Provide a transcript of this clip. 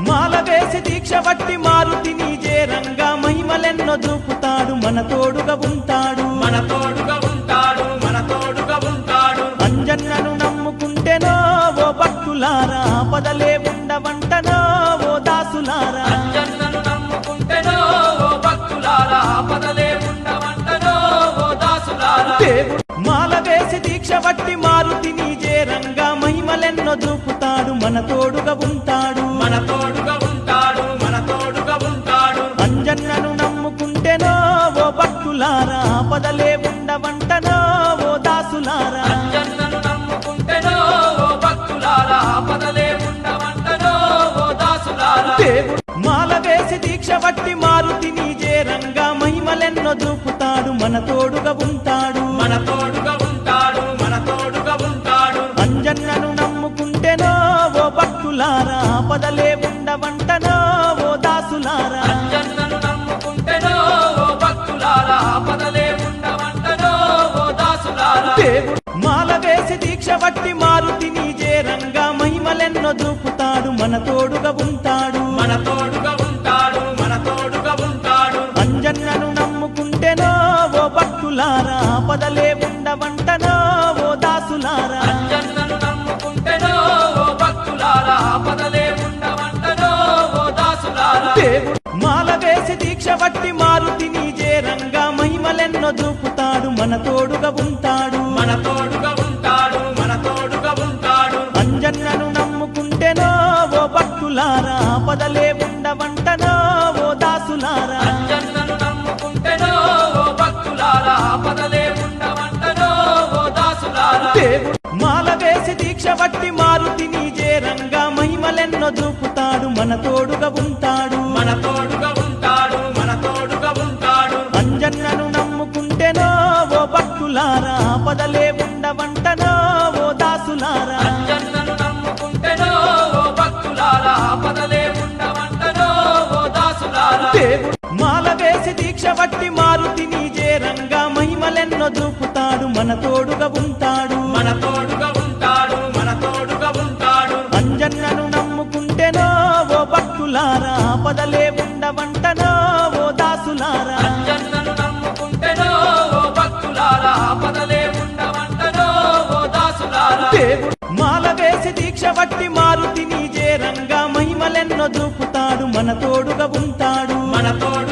మాల వేసి దీక్ష వట్టి మారుతి నీజే రంగా మహిమలెన్నో చూపుతాడు మన తోడుగా ఉంటాడు మన తోడుగా ఉంటాడు మన తోడుగా ఉంటాడు అంజన్నను నమ్ముకుంటేనో ఓ భక్తులారా ఆపదలే ఉండవంటనో ఓ దాసులారా అంజన్నను నమ్ముకుంటేనో ఓ భక్తులారా ఆపదలే ఉండవంటనో ఓ దాసులారా దేవుడు మాల వేసి దీక్ష వట్టి మారుతి నీజే రంగా మహిమలెన్నో చూపుతాడు మన తోడుగా ఉంటాడు మన తోడుగా ఉంటాడు మన తోడుగా ఉంటాడు అంజన్నను నమ్ముకుంటేనో ఓ భక్తులారా ఆపదలే ఉండవంటనో ఓ దాసులారా అంజన్నను నమ్ముకుంటేనో ఓ భక్తులారా ఆపదలే ఉండవంటనో ఓ దాసులారా దేవుడు మాల వేసి దీక్ష వట్టి మారుతి నీజే రంగా మహిమలెన్నో చూపుతాడు మన తోడుగా ఉంటాడు మన తోడుగా ఉంటాడు మన తోడుగా ఉంటాడు అంజన్నను నమ్ముకుంటేనో ఓ భక్తులారా ఆపదలే ఉండవంటనో ఓ దాసులారా అంజన్నను నమ్ముకుంటేనో ఓ భక్తులారా ఆపదలే ఉండవంటనో ఓ దాసులారా దేవుడు మాల వేసి దీక్ష వట్టి మారుతి నీజే రంగా మహిమలెన్నో చూపుతాడు మన తోడుగా ఉంటాడు మన తోడుగా ఉంటాడు మన తోడుగా ఉంటాడు అంజన్నను నమ్ముకుంటేనో ఓ భక్తులారా ఆపదలే ఉండవంటనో ఓ దాసులారా అంజన్నను నమ్ముకుంటేనో ఓ భక్తులారా ఆపదలే ఉండవంటనో ఓ దాసులారా దేవుడు మాల వేసి దీక్ష వట్టి మారుతి నీజే రంగా మహిమలెన్నో చూపుతాడు మన తోడుగా ఉంటాడు మన తోడుగా ఉంటాడు మన తోడుగా ఉంటాడు అంజన్నను నమ్ముకుంటేనో ఓ భక్తులారా ఆపదలే ఉండవంటనో ఓ దాసులారా అంజన్నను నమ్ముకుంటేనో ఓ భక్తులారా ఆపదలే ఉండవంటనో ఓ దాసులారా దేవుడు మాల వేసి దీక్ష వట్టి మారుతి నీజే రంగా మహిమలెన్నో చూపుతాడు మన తోడుగా ఉంటాడు మన తోడుగా ఉంటాడు మన తోడుగా ఉంటాడు అంజన్నను నమ్ముకుంటేనో ఓ భక్తులారా ఆపదలే ఉండవంటనో ఓ దాసులారా అంజన్నను నమ్ముకుంటేనో ఓ భక్తులారా ఆపదలే ఉండవంటనో ఓ దాసులారా దేవుడు మాల వేసి దీక్ష వట్టి మారుతి నీజే రంగా మహిమలెన్నో చూపుతాడు మన తోడుగా ఉంటాడు మన తోడుగా ఉంటాడు మన తోడుగా ఉంటాడు అంజన్నను నమ్ముకుంటేనో ఓ భక్తులారా ఆపదలే ఉండవంటనో ఓ దాసులారా అంజన్నను నమ్ముకుంటేనో ఓ భక్తులారా ఆపదలే ఉండవంటనో ఓ దాసులారా దేవుడు మాల వేసి దీక్ష వట్టి మారుతి నీజే రంగా మహిమలెన్నో చూపుతాడు మన తోడుగా ఉంటాడు మన తోడు